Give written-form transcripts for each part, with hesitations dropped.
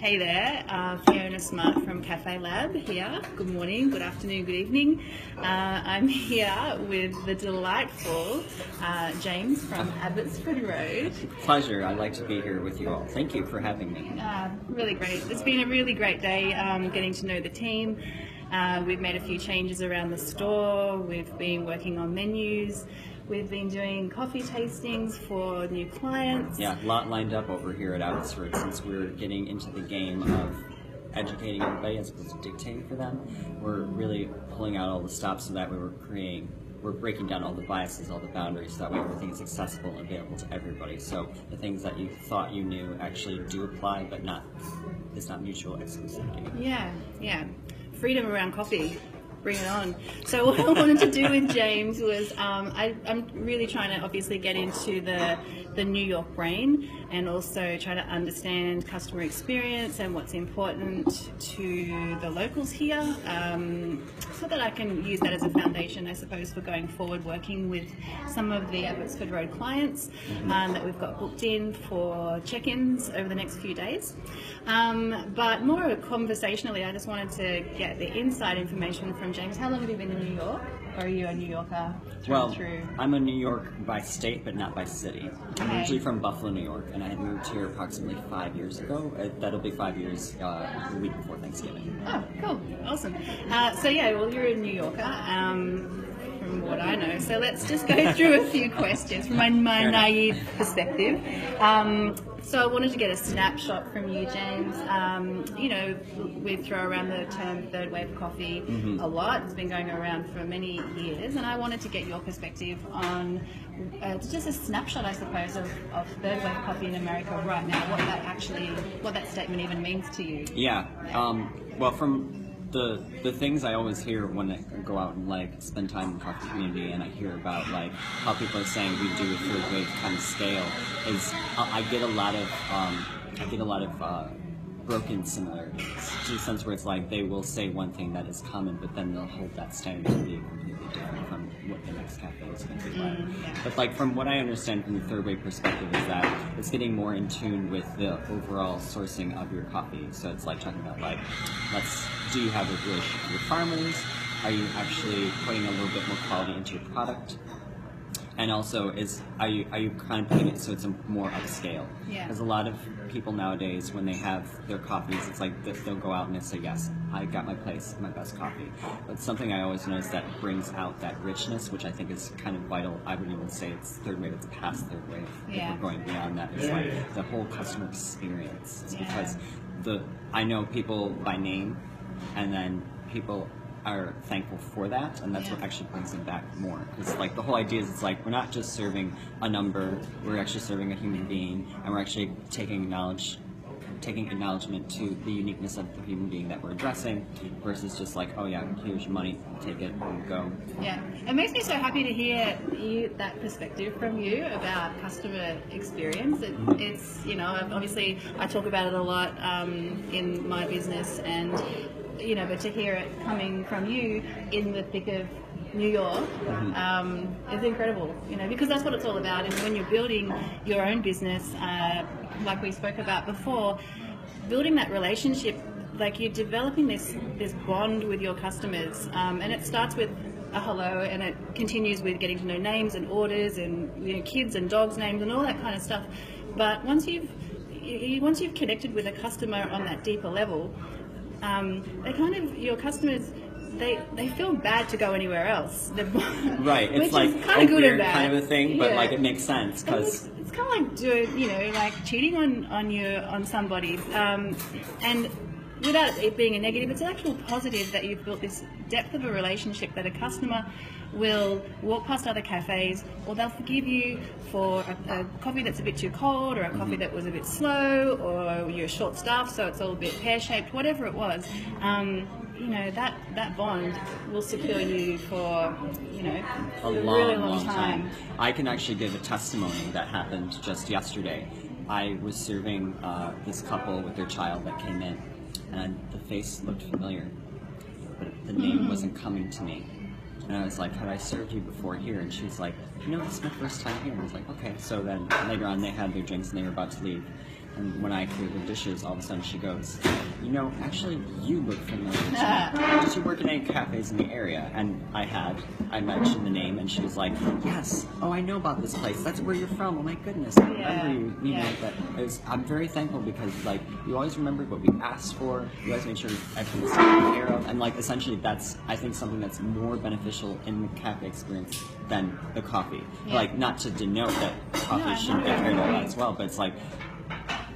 Hey there, Fiona Smart from Cafe Lab here. Good morning, good afternoon, good evening. I'm here with the delightful James from Abbotsford Road. Pleasure. I'd like to be here with you all. Thank you for having me. Really great. It's been a really great day getting to know the team. We've made a few changes around the store. We've been working on menus. We've been doing coffee tastings for new clients. Yeah, a lot lined up over here at Abbotsford since we're getting into the game of educating everybody as opposed to dictating for them. We're really pulling out all the stops so that we're breaking down all the biases, all the boundaries, so that way everything is accessible and available to everybody. So the things that you thought you knew actually do apply, but it's not mutual exclusivity. Yeah. Freedom around coffee. Bring it on. So what I wanted to do with James was I'm really trying to obviously get into the New York brain and also try to understand customer experience and what's important to the locals here, so that I can use that as a foundation, I suppose, for going forward, working with some of the Abbotsford Road clients that we've got booked in for check-ins over the next few days. But more conversationally, I just wanted to get the inside information from James. How long have you been in New York? Or are you a New Yorker through? I'm a New York by state, but not by city. Okay. I'm originally from Buffalo, New York, and I had moved here approximately 5 years ago. That'll be 5 years the week before Thanksgiving. Oh, cool. Awesome. You're a New Yorker, from what I know. So let's just go through a few questions from my naive perspective. So I wanted to get a snapshot from you, James. We throw around the term third wave coffee a lot. It's been going around for many years, and I wanted to get your perspective on just a snapshot, I suppose, of third wave coffee in America right now. What that statement even means to you. Yeah. From the things I always hear when I go out and spend time in the coffee community, and I hear about how people are saying we do a third wave kind of scale, is I get a lot of broken similarities, to the sense where it's they will say one thing that is common, but then they'll hold that standard to be completely different from what the next cafe is going to be like. But from what I understand from the third wave perspective is that it's getting more in tune with the overall sourcing of your coffee. So it's talking about do you have a relationship with your farmers? Are you actually putting a little bit more quality into your product? And also, are you kind of putting it so it's more upscale? Yeah. Because a lot of people nowadays, when they have their coffees, it's they'll go out and they say, yes, I got my place, my best coffee. But something I always notice that brings out that richness, which I think is kind of vital. I would even say it's third wave, it's past third wave. Yeah. If we're going beyond that, it's the whole customer experience. It's because I know people by name, and then people are thankful for that, and that's what actually brings them back more. Because the whole idea is we're not just serving a number, we're actually serving a human being, and we're actually taking acknowledgement to the uniqueness of the human being that we're addressing, versus just oh yeah, here's your money, take it and go. Yeah, it makes me so happy to hear that perspective from you about customer experience. It's obviously I talk about it a lot in my business, and but to hear it coming from you in the thick of New York is incredible, because that's what it's all about. And when you're building your own business, like we spoke about before, building that relationship, you're developing this bond with your customers, and it starts with a hello, and it continues with getting to know names and orders and kids and dogs' names and all that kind of stuff. But once you've connected with a customer on that deeper level, your customers, they feel bad to go anywhere else. Right, it's kind of good weird and bad. kind of a thing, but it makes sense, because it's kind of doing, cheating on somebody, and without it being a negative, it's an actual positive that you've built this depth of a relationship that a customer will walk past other cafes, or they'll forgive you for a coffee that's a bit too cold, or a coffee that was a bit slow, or you're short staffed so it's all a bit pear-shaped, whatever it was. That bond will secure you for a really long time. I can actually give a testimony that happened just yesterday. I was serving this couple with their child that came in, and the face looked familiar, but the name wasn't coming to me. And I was like, have I served you before here? And she's like, this is my first time here. And I was like, okay. So then later on they had their drinks and they were about to leave. And when I clear the dishes, all of a sudden she goes, you know, actually, you look familiar to me. Did you work in any cafes in the area? And I mentioned the name, and she was like, yes, oh, I know about this place. That's where you're from. Oh my goodness, I remember you. You know, I'm very thankful because, like, you always remembered what we asked for. You always made sure everything was taken care of. And, like, essentially, that's, I think, something that's more beneficial in the cafe experience than the coffee. Like, not to denote that coffee shouldn't be cared about as well, but it's like,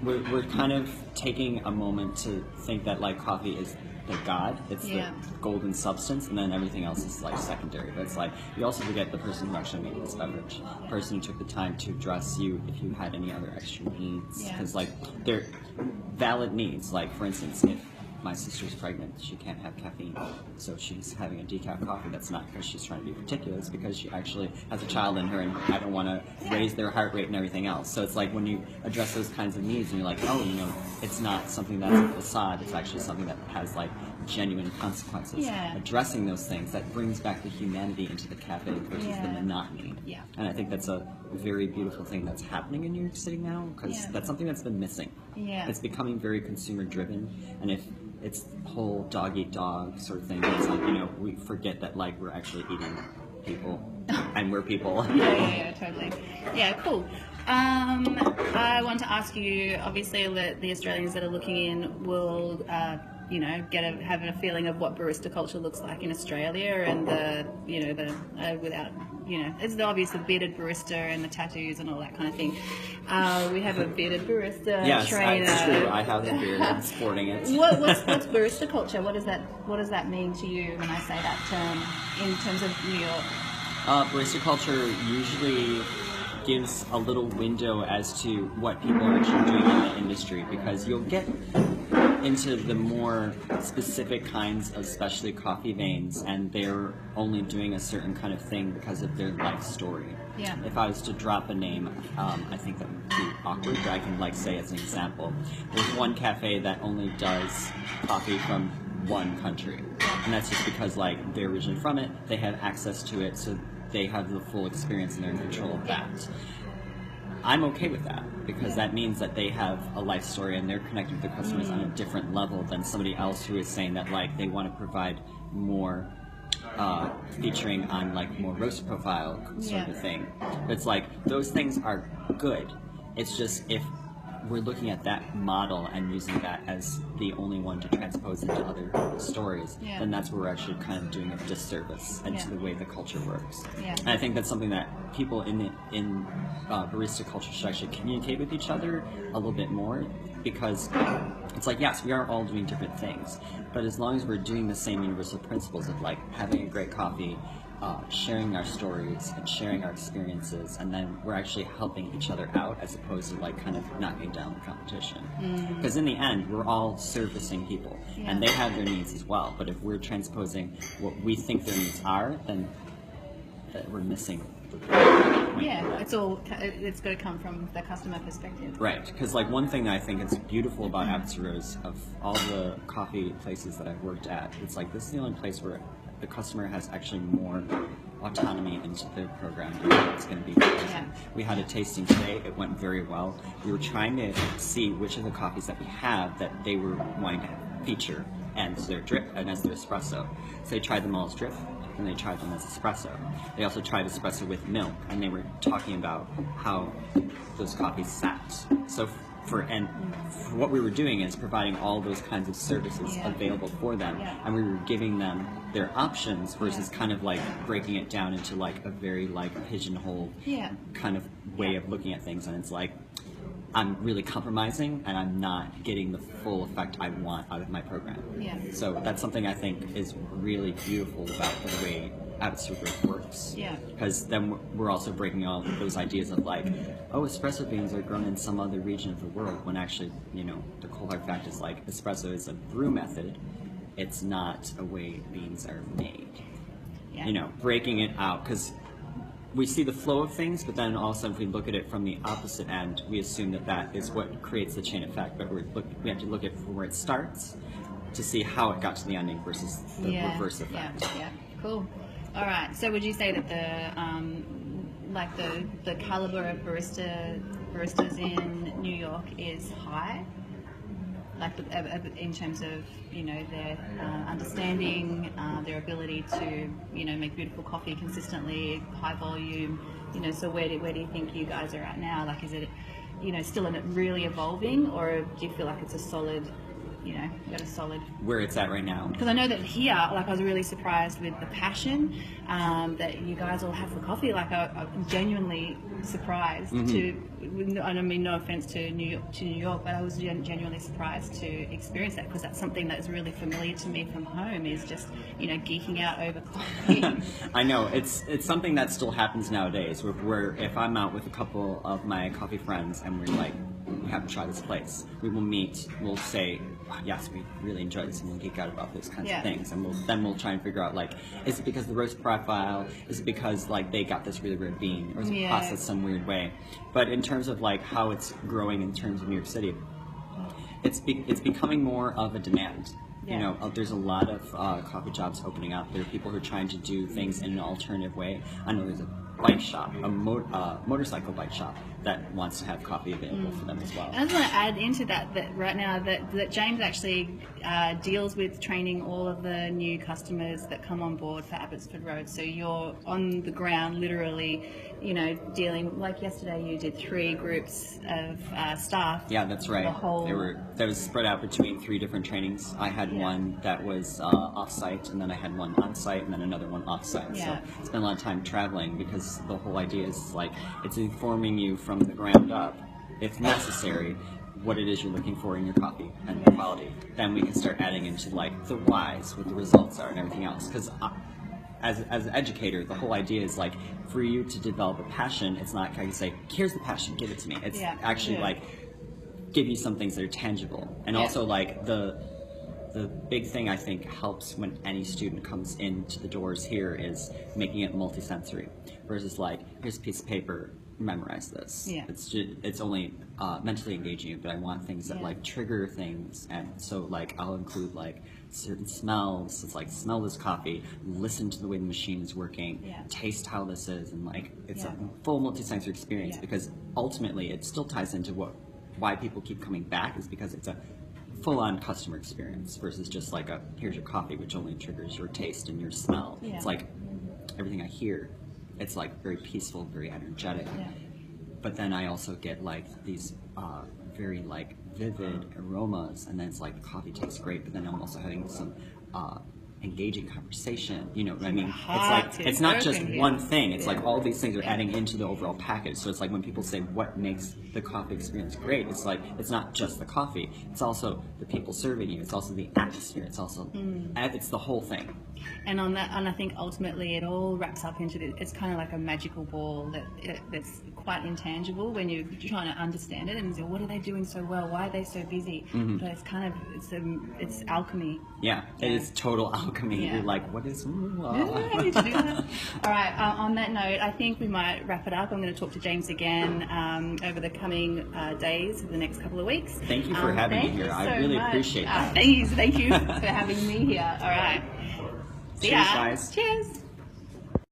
we're kind of taking a moment to think that, like, coffee is the god, it's the golden substance, and then everything else is, like, secondary. But it's like, you also forget the person who actually made this beverage, the person who took the time to address you if you had any other extra needs, because like, they're valid needs. Like, for instance, if my sister's pregnant, she can't have caffeine, so she's having a decaf coffee. That's not because she's trying to be particular, it's because she actually has a child in her, and I don't want to raise their heart rate and everything else. So it's like, when you address those kinds of needs, and you're like, oh, you know, it's not something that's a facade, it's actually something that has, like, genuine consequences. Addressing those things, that brings back the humanity into the cafe versus the monotony. And I think that's a very beautiful thing that's happening in New York City now, because that's something that's been missing. It's becoming very consumer driven, and if it's whole dog eat dog sort of thing, it's like, you know, we forget that, like, we're actually eating people and we're people. Totally. Yeah, cool. I want to ask you, obviously the Australians that are looking in will you know, have a feeling of what barista culture looks like in Australia, and without, you know, it's the obvious, the bearded barista and the tattoos and all that kind of thing. We have a bearded barista trainer. Yes, that's true. I have the beard. I'm sporting it. What's barista culture? What does that mean to you when I say that term in terms of New York? Barista culture usually gives a little window as to what people are actually doing in the industry, because you'll get into the more specific kinds of specialty coffee veins, and they're only doing a certain kind of thing because of their life story. If I was to drop a name, I think that would be awkward, but I can, like, say as an example, there's one cafe that only does coffee from one country, and that's just because, like, they're originally from it, they have access to it, so they have the full experience and they're in control of that. I'm okay with that, because that means that they have a life story and they're connecting with their customers on a different level than somebody else who is saying that, like, they want to provide more featuring on, like, more roast profile sort of thing. But it's like, those things are good. It's just, if we're looking at that model and using that as the only one to transpose into other stories, then that's where we're actually kind of doing a disservice into the way the culture works. And I think that's something that people in barista culture should actually communicate with each other a little bit more, because it's like, yes, we are all doing different things, but as long as we're doing the same universal principles of, like, having a great coffee, sharing our stories and sharing our experiences, and then we're actually helping each other out, as opposed to, like, kind of knocking down the competition. Because in the end, we're all servicing people, and they have their needs as well, but if we're transposing what we think their needs are, then we're missing the point. It's got to come from the customer perspective. Right, because, like, one thing that I think is beautiful about Abbotsford Road is, of all the coffee places that I've worked at, it's like, this is the only place where the customer has actually more autonomy into their program. It's going to be present. We had a tasting today. It went very well. We were trying to see which of the coffees that we have that they were wanting to feature as their drip and as their espresso. So they tried them all as drip, and they tried them as espresso. They also tried espresso with milk, and they were talking about how those coffees sat. So for what we were doing is providing all those kinds of services available for them, and we were giving them their options versus kind of, like, breaking it down into, like, a very, like, pigeonholed kind of way of looking at things, and it's like, I'm really compromising and I'm not getting the full effect I want out of my program. So that's something I think is really beautiful about the way Abbotsford Road works. Because then we're also breaking all those ideas of, like, oh, espresso beans are grown in some other region of the world, when actually, you know, the cold hard fact is, like, espresso is a brew method. It's not a way beans are made. You know, breaking it out, because we see the flow of things, but then all of a sudden, if we look at it from the opposite end, we assume that that is what creates the chain effect. But we have to look at from where it starts to see how it got to the ending versus the reverse effect. Cool. All right. So would you say that the caliber of barista baristas in New York is high, like in terms of, you know, their understanding, their ability to, you know, make beautiful coffee consistently, high volume, you know. So where do you think you guys are at now? Like, is it, you know, still really evolving, or do you feel like it's a solid, you know, you got a solid where it's at right now? Because I know that here, like, I was really surprised with the passion that you guys all have for coffee. Like, I'm genuinely surprised to, I don't mean no offense to New York, but I was genuinely surprised to experience that, because that's something that's really familiar to me from home, is just, you know, geeking out over coffee. I know, it's something that still happens nowadays, where if I'm out with a couple of my coffee friends and we're like, we have to try this place, we will meet, we'll say, yes, we really enjoy this, and we'll geek out about those kinds of things, and we'll try and figure out, like, is it because of the roast profile, is it because, like, they got this really rare bean, or is it processed some weird way? But in terms of, like, how it's growing in terms of New York City, it's becoming more of a demand. You know, there's a lot of coffee jobs opening up. There are people who are trying to do things in an alternative way. I know there's a bike shop, a motorcycle bike shop, that wants to have coffee available for them as well. I just want to add into that right now that James actually deals with training all of the new customers that come on board for Abbotsford Road. So you're on the ground, literally, you know, dealing, like yesterday you did 3 groups of staff. Yeah, that's right. That was spread out between 3 different trainings. I had one that was off-site, and then I had one on-site, and then another one off-site. So it's been a lot of time traveling, because the whole idea is, like, it's informing you from the ground up, if necessary, what it is you're looking for in your coffee and the quality. Then we can start adding into, like, the whys, what the results are, and everything else. Because as an educator, the whole idea is, like, for you to develop a passion, it's not kind of say, here's the passion, give it to me. It's actually like, give you some things that are tangible. And also, like, the big thing I think helps when any student comes into the doors here is making it multisensory, versus, like, here's a piece of paper, memorize this. It's only mentally engaging, but I want things that like trigger things, and so, like, I'll include, like, certain smells. It's like, smell this coffee, listen to the way the machine is working, taste how this is, and, like, it's a full multisensory experience, because ultimately it still ties into why people keep coming back, is because it's a full-on customer experience, versus just like a, here's your coffee, which only triggers your taste and your smell. It's like, everything I hear, it's like very peaceful, very energetic. But then I also get, like, these very, like, vivid aromas, and then it's like, the coffee tastes great, but then I'm also having some engaging conversation, you know what I mean? It's like, it's not just one thing, it's like all these things are adding into the overall package. So it's like, when people say what makes the coffee experience great, it's like, it's not just the coffee, it's also the people serving you, it's also the atmosphere, it's also it's the whole thing. And on that, and I think ultimately it all wraps up into it's kind of like a magical ball that's quite intangible when you're trying to understand it, and say, what are they doing so well? Why are they so busy? But it's kind of, it's alchemy. It is total alchemy. You're like, what is? I need to do that. All right. On that note, I think we might wrap it up. I'm going to talk to James again over the coming days, the next couple of weeks. Thank you for having me here. I really appreciate that. Thank you for having me here. All right. See ya. Cheers, guys. Cheers.